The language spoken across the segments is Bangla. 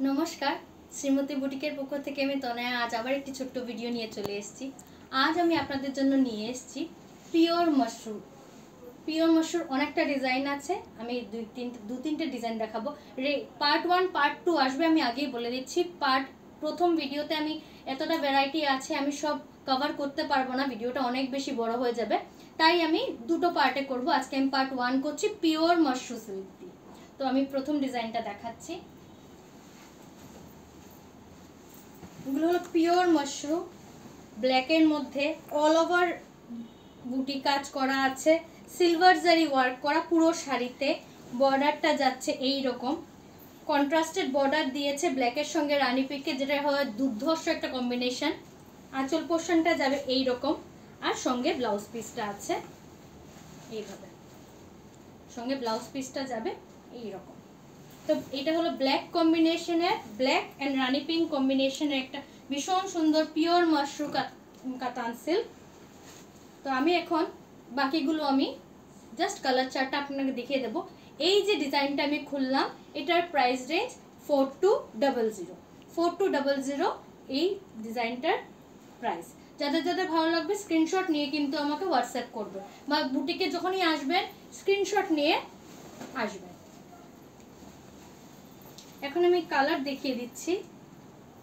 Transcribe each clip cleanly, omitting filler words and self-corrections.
नमस्कार श्रीमती बुटिकेर पक्ष থেকে আমি তনয়া আজ আবার একটি ছোট্ট ভিডিও নিয়ে চলে এসেছি। আজ আমি আপনাদের জন্য নিয়ে এসেছি পিওর মাশরুম। পিওর মাশরুম অনেকটা ডিজাইন আছে, আমি দু তিনটে ডিজাইন দেখাবো। পার্ট 1 পার্ট 2 আসবে, আমি আগেই বলে দিচ্ছি। প্রথম ভিডিওতে আমি এতটা ভ্যারাইটি আছে আমি সব কভার করতে পারবো না, ভিডিওটা অনেক বেশি বড় হয়ে যাবে, তাই আমি দুটো পার্টে করব। আজকে আমি পার্ট 1 করছি পিওর মাশরুম সিল্ক দিয়ে। তো আমি প্রথম ডিজাইনটা দেখাচ্ছি। এগুলো হলো পিওর মাশরুম, ব্ল্যাকের মধ্যে অল ওভার বুটি কাজ করা আছে, সিলভার জারি ওয়ার্ক করা পুরো শাড়িতে। বর্ডারটা যাচ্ছে এই রকম, কন্ট্রাস্টেড বর্ডার দিয়েছে ব্ল্যাকের সঙ্গে রানী পিকে, যেটা হয় দুর্ধর্ষ একটা কম্বিনেশন। আঁচল পোর্শনটা যাবে এই রকম, আর সঙ্গে ব্লাউজ পিসটা আছে এইভাবে, সঙ্গে ব্লাউজ পিসটা যাবে এই রকম। তো এটা হলো ব্ল্যাক কম্বিনেশনের, ব্ল্যাক এন্ড রানী পিঙ্ক কম্বিনেশনের একটা ভীষণ সুন্দর পিওর মাশরুম কাতান সিল্ক। তো আমি এখন বাকিগুলো আমি জাস্ট কালার চার্টটা আপনাকে দেখিয়ে দেবো। এই যে ডিজাইনটা আমি খুললাম, এটার প্রাইস রেঞ্জ 4200 4200 এই ডিজাইনটার প্রাইস। যাদের যাদের ভালো লাগবে স্ক্রিনশট নিয়ে কিন্তু আমাকে হোয়াটসঅ্যাপ করবে, বা বুটিকে যখনই আসবেন স্ক্রিনশট নিয়ে আসবেন। এখন আমি কালার দেখিয়ে দিচ্ছি।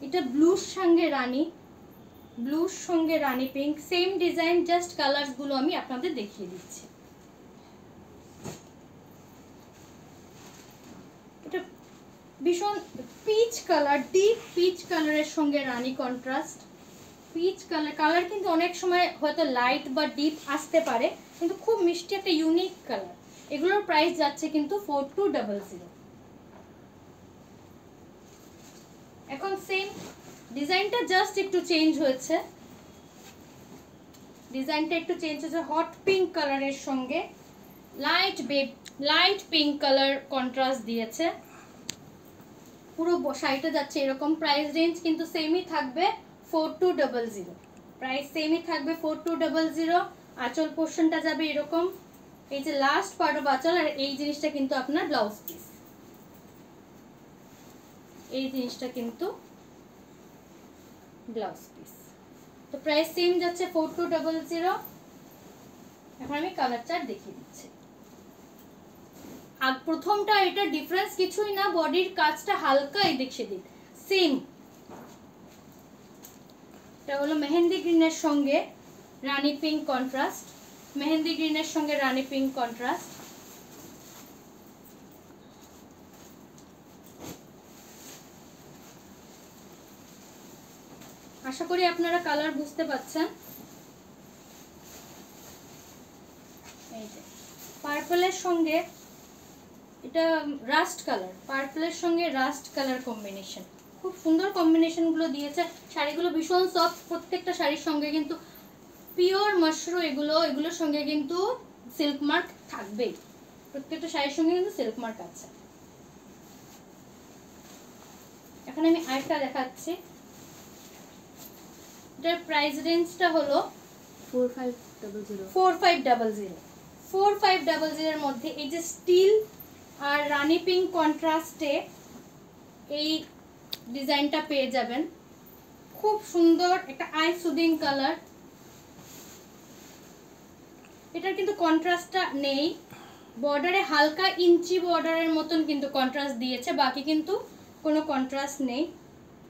এটা ব্লুর সঙ্গে রানী, ব্লুর সঙ্গে rani pink, same design, just colours গুলো আমি আপনাদের দেখিয়ে দিচ্ছি। এটা ভীষণ পিচ কালার, ডিপ পিচ কালারের সঙ্গে রানী কন্ট্রাস্ট। পিচ কালার কিন্তু অনেক সময় হয়তো লাইট বা ডিপ আসতে পারে, কিন্তু খুব মিষ্টি একটা ইউনিক কালার। এগুলোর প্রাইস যাচ্ছে কিন্তু 4200। এখন সেম ডিজাইনটা জাস্ট একটু চেঞ্জ হয়েছে, ডিজাইনটা একটু চেঞ্জ হয়েছে। হট পিঙ্ক কালারের সঙ্গে লাইট পিঙ্ক কালার কন্ট্রাস্ট দিয়েছে, পুরো শাড়িটা যাচ্ছে এরকম। প্রাইস রেঞ্জ কিন্তু সেমই থাকবে 4200, প্রাইস সেমই থাকবে 4200। আঁচল পোর্শনটা যাবে এরকম, এই যে লাস্ট পার্ট অফ আঁচল, আর এই জিনিসটা কিন্তু আপনার ব্লাউজ পিস, এই জিনিসটা কিন্তু ব্লাউজ পিস। তো প্রাইস সেম যাচ্ছে 4200। এখন আমি কালার চার্ট দেখিয়ে দিচ্ছি। আর প্রথমটা এটা ডিফারেন্স কিছুই না, বডির কাজটা হালকা এদিক সেদিক সেম। এটা হলো মেহেন্দি গ্রিনের সঙ্গে রানী পিঙ্ক কন্ট্রাস্ট, মেহেন্দি গ্রিনের সঙ্গে রানী পিঙ্ক কন্ট্রাস্ট। আশা করি আপনারা কালার বুঝতে পাচ্ছেন। এই যে পার্পলের সঙ্গে এটা রাস্ট কালার, পার্পলের সঙ্গে রাস্ট কালার কম্বিনেশন, খুব সুন্দর কম্বিনেশন গুলো দিয়েছে। শাড়িগুলো ভীষণ সফট, প্রত্যেকটা শাড়ির সঙ্গে কিন্তু পিওর মাশরুম, এগুলোর সঙ্গে কিন্তু সিল্ক মার্ক থাকবেই, প্রত্যেকটা শাড়ির সঙ্গে কিন্তু সিল্ক মার্ক আছে। এখন আমি আরেকটা দেখাচ্ছি। এটার প্রাইস রেঞ্জটা হলো 4500 এর মধ্যে। এই যে স্টিল আর রানী পিঙ্ক কন্ট্রাস্টে এই ডিজাইনটা পেয়ে যাবেন, খুব সুন্দর একটা আই সুদিং কালার। এটার কিন্তু কন্ট্রাস্টটা নেই, বর্ডারে হালকা ইঞ্চি বর্ডারের মতন কিন্তু কন্ট্রাস্ট দিয়েছে, বাকি কিন্তু কোনো কন্ট্রাস্ট নেই।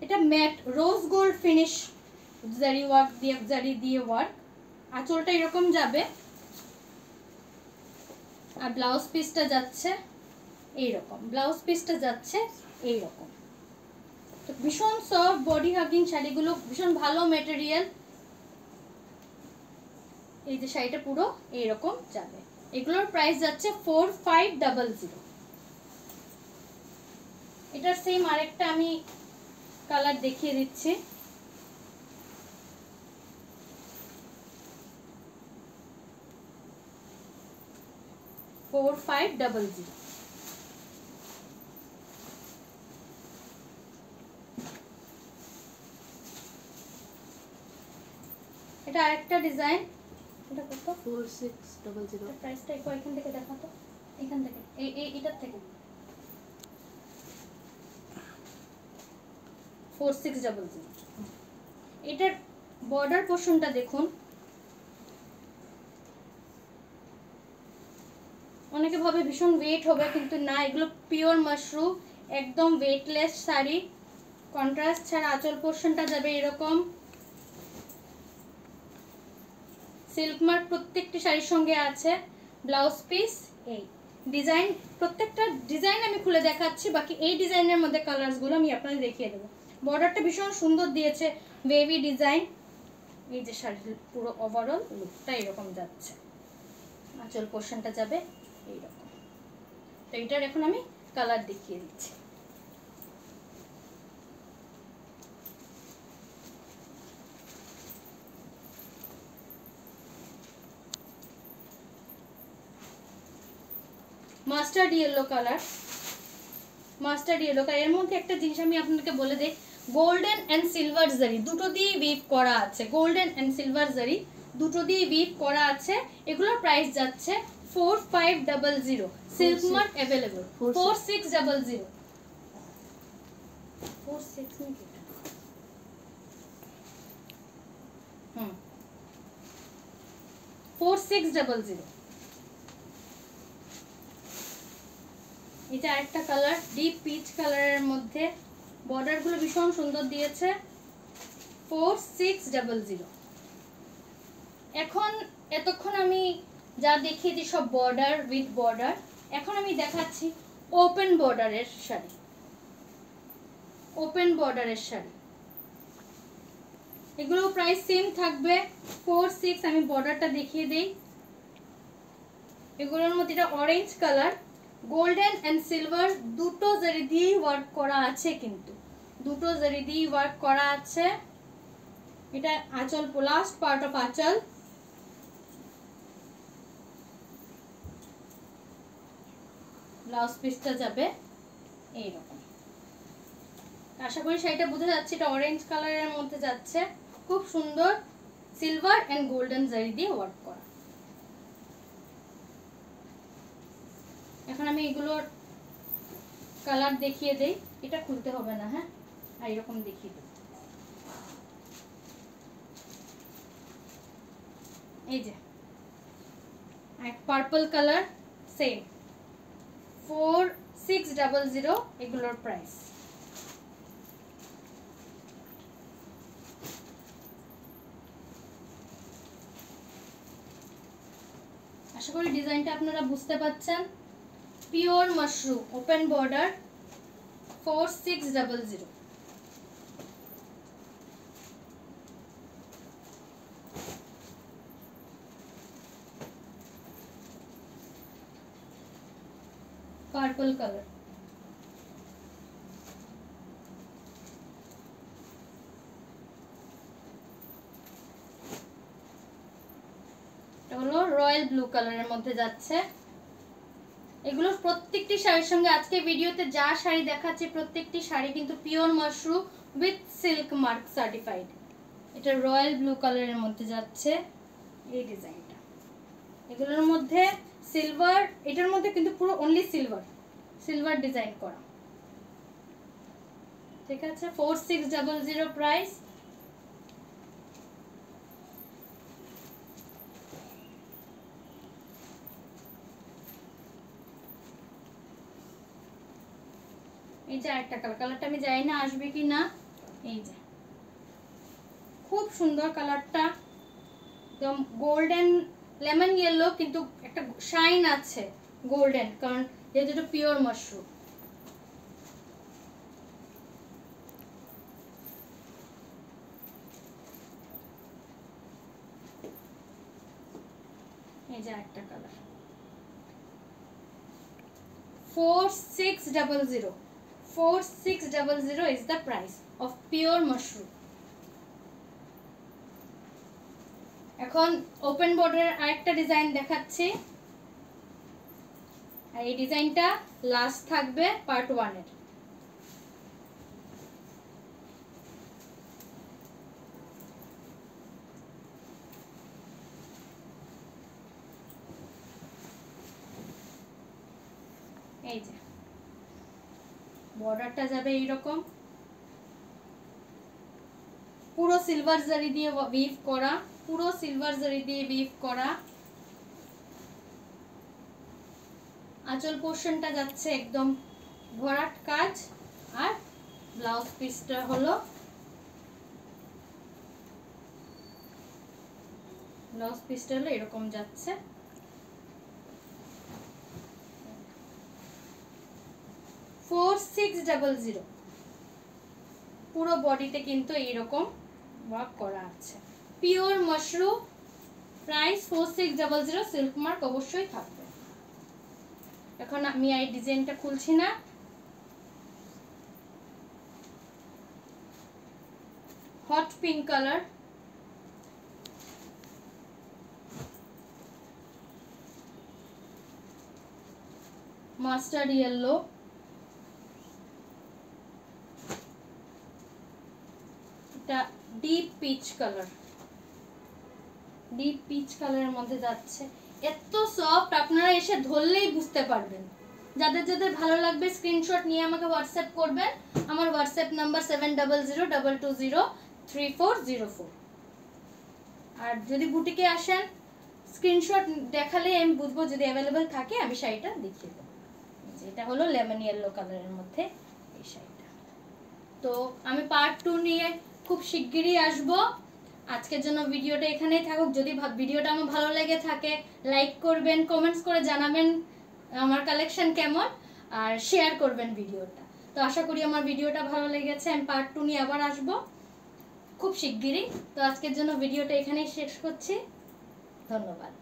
এটা ম্যাট রোজ গোল্ড ফিনিশ জারি ওয়ার্ক দিয়ে, জারি দিয়ে ওয়ার্ক। আঁচলটা এরকম যাবে, আর ব্লাউজ পিসটা যাচ্ছে এইরকম, ব্লাউজ পিসটা যাচ্ছে এইরকম। তো ভীষণ সফট বডি হাগিং শাড়িগুলো, ভীষণ ভালো ম্যাটেরিয়াল। এই যে শাড়িটা পুরো এইরকম যাবে, এগুলোর প্রাইস যাচ্ছে 4500। এটার সেম আরেকটা আমি কালার দেখিয়ে দিচ্ছি। এটা আরেকটা ডিজাইন, এটা কত? 4600। প্রাইসটা একটু এখান থেকে দেখা তো, এখান থেকে এটার থেকে 4600। এটার বর্ডার পোর্শনটা দেখুন, অনেকে ভাবে ভীষণ ওয়েট হবে, কিন্তু না, এগুলো পিওর মাশরুম, একদম ওয়েটলেস শাড়ি। কন্ট্রাস্ট ছাড়া আঁচল পোর্শনটা যাবে এরকম। সিল্ক মার্ক প্রত্যেকটি শাড়ির সঙ্গে আছে। ব্লাউজ পিস এই ডিজাইন, প্রত্যেকটা ডিজাইন আমি খুলে দেখাচ্ছি, বাকি এই ডিজাইনের মধ্যে কালারসগুলো আমি আপনাদের দেখিয়ে দেবো। বর্ডারটা ভীষণ সুন্দর দিয়েছে, বেবি ডিজাইন। এই যে শাড়ির পুরো ওভারঅল লুকটা এরকম যাচ্ছে, আঁচল পোর্শনটা যাবে এইরকম। তো এটার এখন আমি কালার দেখিয়ে দিচ্ছি। Mustard yellow colour, mustard yellow colour. এর মধ্যে একটা জিনিস আমি আপনাদেরকে বলে দিই, গোল্ডেন অ্যান্ড সিলভার জারি দুটো দিয়ে উইভ করা আছে। গোল্ডেন অ্যান্ড সিলভার জারি দুটো দিয়ে উইভ করা আছে। এগুলোর প্রাইস যাচ্ছে 4500। Silk mark available 4600। 4600। এটা আরেকটা কালার, ডিপ পিচ কালারের মধ্যে, বর্ডার গুলো ভীষণ সুন্দর দিয়েছে। 4600। এখন এতক্ষণ আমি যা দেখিয়েছি সব বর্ডার উইথ বর্ডার, এখন আমি দেখাচ্ছি ওপেন বর্ডারের শাড়ি। ওপেন বর্ডারের শাড়ি এগুলো প্রাইস সেম থাকবে 46। আমি বর্ডারটা দেখিয়ে দেই। এগুলোর মধ্যে এটা orange colour, golden and silver দুটো জারি দিয়ে ওয়ার্ক করা আছে, কিন্তু দুটো জারি দিয়ে ওয়ার্ক করা আছে। এটা আঁচল, লাস্ট পার্ট অফ আঁচল। ব্লাউজ পিসটা যাবে এইরকম। আশা করি শাড়িটা বোঝা যাচ্ছে, এটা অরেঞ্জ কালারের মধ্যে যাচ্ছে, খুব সুন্দর সিলভার এন্ড গোল্ডেন জারি দিয়ে ওয়ার্ক করা। এখন আমি এগুলোর কালার দেখিয়ে দেই। এটা খুলতে হবে না, হ্যাঁ, আর এরকম দেখিয়ে দেব। এই যে এক পার্পল কালার, সেম 4600 এগুলোর প্রাইস। আশা করি ডিজাইনটা আপনারা বুঝতে পারছেন। Pure mushroom open border 4600। Purple colour, এটা হলো রয়্যাল ব্লু কালারের মধ্যে যাচ্ছে। এগুলো প্রত্যেকটি শাড়ির সঙ্গে আজকে ভিডিওতে যা শাড়ি দেখাচ্ছে প্রত্যেকটি শাড়ি কিন্তু pure mushroom with silk mark certified. এটা রয়্যাল ব্লু কালারের মধ্যে যাচ্ছে এই ডিজাইনটা। এগুলোর মধ্যে সিলভার, এটার মধ্যে কিন্তু পুরো অনলি সিলভার, সিলভার ডিজাইন করা। ঠিক আছে, 4600 প্রাইস। এই যে একটা কালারটা আমি জানি না আসবে কি না। এই যে খুব সুন্দর কালারটা, একদম গোল্ডেন লেমন ইয়েলো, কিন্তু একটা শাইন আছে গোল্ডেন, কারণ যেহেতু এটা পিওর মাশরুম। এই যে একটা colour 4600। 4600 is the price of pure mushroom. এখন ওপেন বর্ডারের আরেকটা ডিজাইন দেখাচ্ছি, আর এই ডিজাইনটা লাস্ট থাকবে পার্ট 1 এর। এই যে বর্ডারটা যাবে এইরকম, পুরো সিলভার জারি দিয়ে উইভ করা, পুরো সিলভার জারি দিয়ে উইভ করা। আঁচল পোর্শনটা যাচ্ছে একদম ভরাট কাজ, আর ব্লাউজ পিসটা হলো এরকম যাচ্ছে। $4600 পুরো বডিতে কিন্তু এইরকম ওয়ার্ক করা আছে। Pure mushroom, price 4600, silk mark অবশ্যই থাকবে। এখন আমি এই ডিজাইনটা খুলছি না। Hot pink colour, mustard yellow, এটা deep peach colour, deep peach কালারের মধ্যে যাচ্ছে। এত সফট, আপনারা এসে ধরলেই বুঝতে পারবেন। যাদের যাদের ভালো লাগবে স্ক্রিনশট নিয়ে আমাকে হোয়াটসঅ্যাপ করবেন। আমার হোয়াটসঅ্যাপ নাম্বার 7002203404। আর যদি বুটিকে আসেন স্ক্রিনশট দেখালে আমি বুঝবো, যদি অ্যাভেলেবল থাকে আমি শাড়িটা দেখিয়ে দেবো। এটা হলো লেমন ইয়েলো কালারের মধ্যে এই শাড়িটা। তো আমি পার্ট 2 নিয়ে খুব শিগগিরই আসবো। আজকের জন্য ভিডিওটা এখানেই থাকুক। যদি ভিডিওটা আমার ভালো লেগে থাকে লাইক করবেন, কমেন্টস করে জানাবেন আমার কালেকশন কেমন, আর শেয়ার করবেন ভিডিওটা। তো আশা করি আমার ভিডিওটা ভালো লেগেছে। আমি পার্ট 2 নিয়ে আবার আসবো খুব শিগগিরই। তো আজকের জন্য ভিডিওটা এখানেই শেষ করছি। ধন্যবাদ।